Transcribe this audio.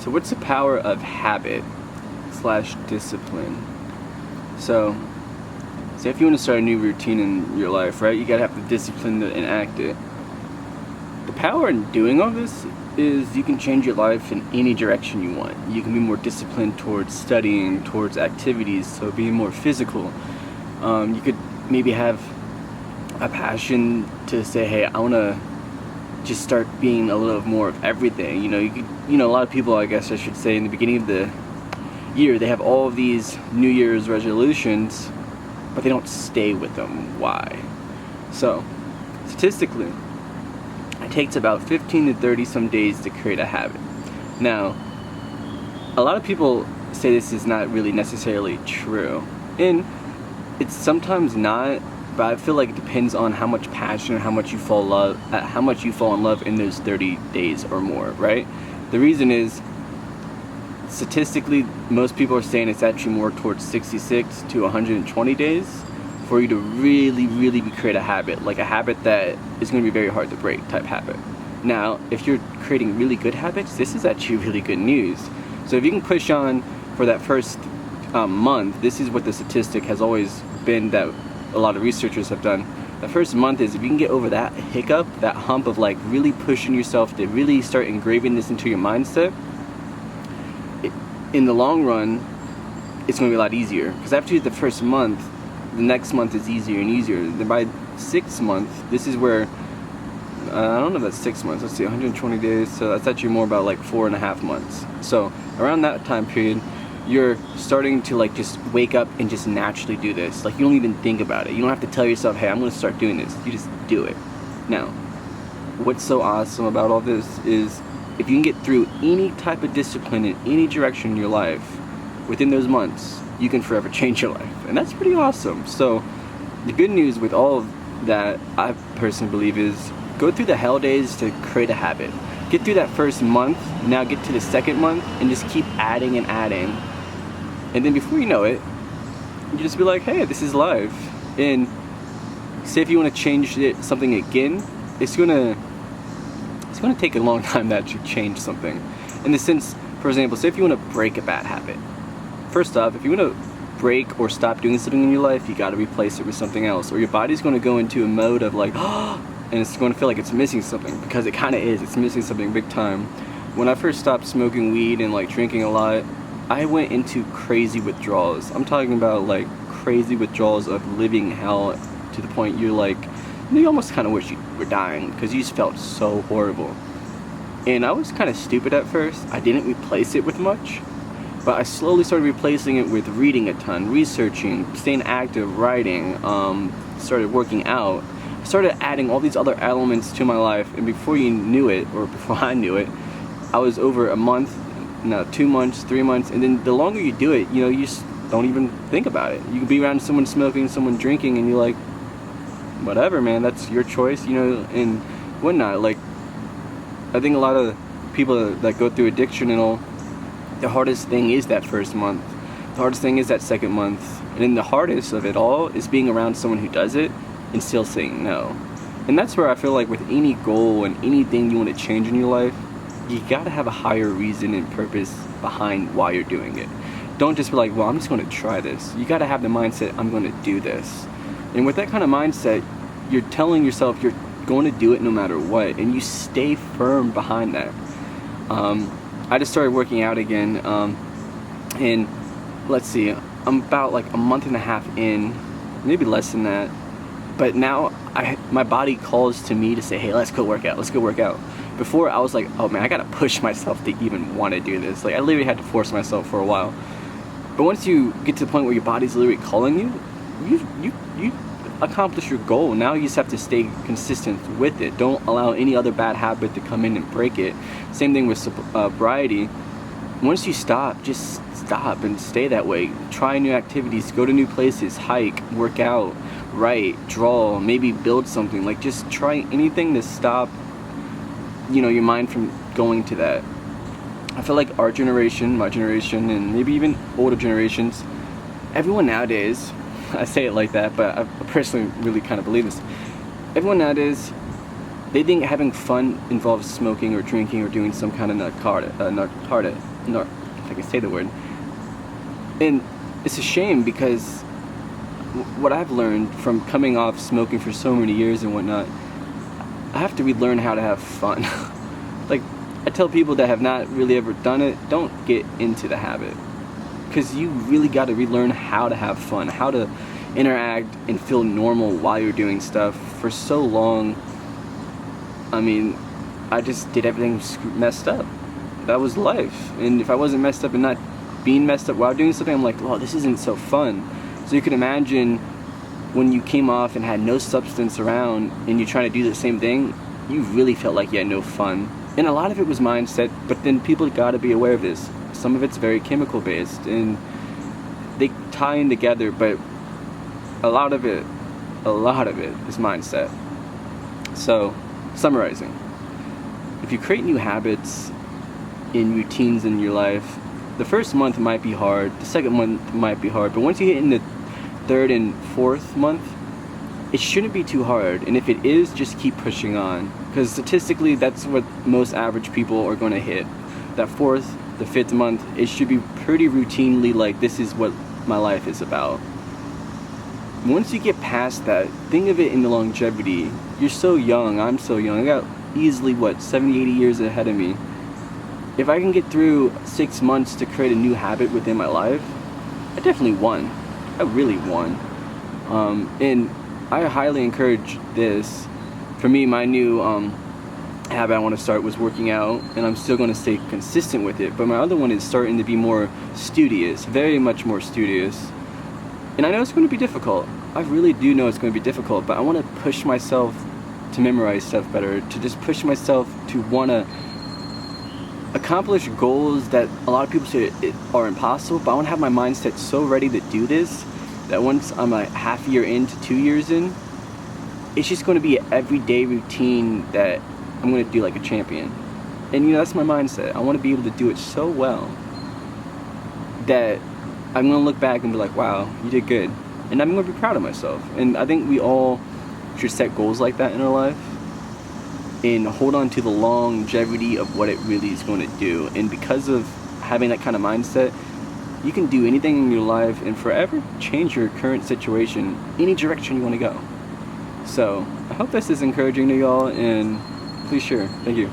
So what's the power of habit slash discipline? So, say if you want to start a new routine in your life, right? You gotta have the discipline to enact it. The power in doing all this is you can change your life in any direction you want. You can be more disciplined towards studying, towards activities, so being more physical. You could maybe have a passion to say, hey, I want to just start being a little more of everything. A lot of people, I guess I should say, in the beginning of the year, they have all of these New Year's resolutions, but they don't stay with them. Why? So, statistically, it takes about 15 to 30 some days to create a habit. Now, a lot of people say this is not really necessarily true, and it's sometimes not, but I feel like it depends on how much passion, how much you fall in love in those 30 days or more, right? The reason is, statistically, most people are saying it's actually more towards 66 to 120 days for you to really create a habit, like a habit that is going to be very hard to break type habit. Now, if you're creating really good habits, this is actually really good news. So if you can push on for that first month, this is what the statistic has always been that a lot of researchers have done. The first month is if you can get over that hiccup, that hump of like really pushing yourself to really start engraving this into your mindset, in the long run, it's going to be a lot easier. Because after the first month, the next month is easier and easier. Then by 6th month, this is where, I don't know if that's 6 months, let's see, 120 days, so that's actually more about like 4.5 months. So around that time period, you're starting to like just wake up and just naturally do this. Like you don't even think about it. You don't have to tell yourself, hey, I'm going to start doing this. You just do it. Now, what's so awesome about all this is if you can get through any type of discipline in any direction in your life within those months, you can forever change your life. And that's pretty awesome. So the good news with all of that, I personally believe, is go through the hell days to create a habit. Get through that first month, now get to the second month, and just keep adding and adding. And then before you know it, you just be like, hey, this is life. And say if you want to change something again, it's gonna take a long time to actually change something. In the sense, for example, say if you want to break a bad habit. First off, if you want to break or stop doing something in your life, you got to replace it with something else, or your body's going to go into a mode of like, and it's going to feel like it's missing something, because it kind of is. It's missing something big time. When I first stopped smoking weed and like drinking a lot, I went into crazy withdrawals. I'm talking about like crazy withdrawals of living hell, to the point you're like, you almost kind of wish you were dying because you just felt so horrible. And I was kind of stupid at first. I didn't replace it with much, but I slowly started replacing it with reading a ton, researching, staying active, writing, started working out. I started adding all these other elements to my life, and before you knew it, or before I knew it, I was over a month, 2 months, 3 months, and then the longer you do it, you just don't even think about it. You can be around someone smoking, someone drinking, and you're like, whatever, man, that's your choice, and whatnot. Like, I think a lot of people that go through addiction and all, the hardest thing is that first month. The hardest thing is that second month. And then the hardest of it all is being around someone who does it and still saying no. And that's where I feel like with any goal and anything you want to change in your life, you gotta have a higher reason and purpose behind why you're doing it. Don't just be like, well, I'm just going to try this. You gotta have the mindset, I'm going to do this. And with that kind of mindset, you're telling yourself you're going to do it no matter what, and you stay firm behind that. I just started working out again, and let's see, I'm about like a month and a half in, maybe less than that, but now my body calls to me to say, hey, let's go work out. Before, I was like, oh man, I gotta push myself to even want to do this. Like, I literally had to force myself for a while. But once you get to the point where your body's literally calling you accomplish your goal. Now you just have to stay consistent with it. Don't allow any other bad habit to come in and break it. Same thing with sobriety. Once you stop, just stop and stay that way. Try new activities, go to new places, hike, work out, write, draw, maybe build something. Like, just try anything to stop, your mind from going to that. I feel like our generation, my generation, and maybe even older generations, everyone nowadays, I say it like that, but I personally really kind of believe this. Everyone nowadays they think having fun involves smoking or drinking or doing some kind of if I can say the word. And it's a shame because what I've learned from coming off smoking for so many years and whatnot, I have to relearn how to have fun. Like, I tell people that have not really ever done it, don't get into the habit. Because you really got to relearn how to have fun, how to interact and feel normal while you're doing stuff. For so long, I mean, I just did everything messed up. That was life. And if I wasn't messed up and not being messed up while doing something, I'm like, well, this isn't so fun. So you can imagine when you came off and had no substance around and you're trying to do the same thing, you really felt like you had no fun. And a lot of it was mindset, but then people gotta be aware of this. Some of it's very chemical based and they tie in together, but a lot of it is mindset. So, summarizing, if you create new habits and routines in your life, the first month might be hard, the second month might be hard, but once you hit in the third and fourth month, it shouldn't be too hard. And if it is, just keep pushing on, because statistically that's what most average people are going to hit. That fourth, the fifth month, it should be pretty routinely like, this is what my life is about. Once you get past that, think of it in the longevity. You're so young, I'm so young, I got easily 70, 80 years ahead of me. If I can get through 6 months to create a new habit within my life, I definitely won. I really won. And I highly encourage this. For me, my new habit I want to start was working out, and I'm still going to stay consistent with it. But my other one is starting to be more studious, very much more studious. And I know it's going to be difficult. I really do know it's going to be difficult, but I want to push myself to memorize stuff better, to just push myself to want to accomplish goals that a lot of people say are impossible, but I want to have my mindset so ready to do this that once I'm a half year into 2 years in, it's just going to be an everyday routine that I'm going to do like a champion. And that's my mindset. I want to be able to do it so well that I'm going to look back and be like, wow, you did good. And I'm going to be proud of myself. And I think we all should set goals like that in our life and hold on to the longevity of what it really is going to do. And because of having that kind of mindset, you can do anything in your life and forever change your current situation any direction you want to go. So I hope this is encouraging to y'all, and please share. Thank you.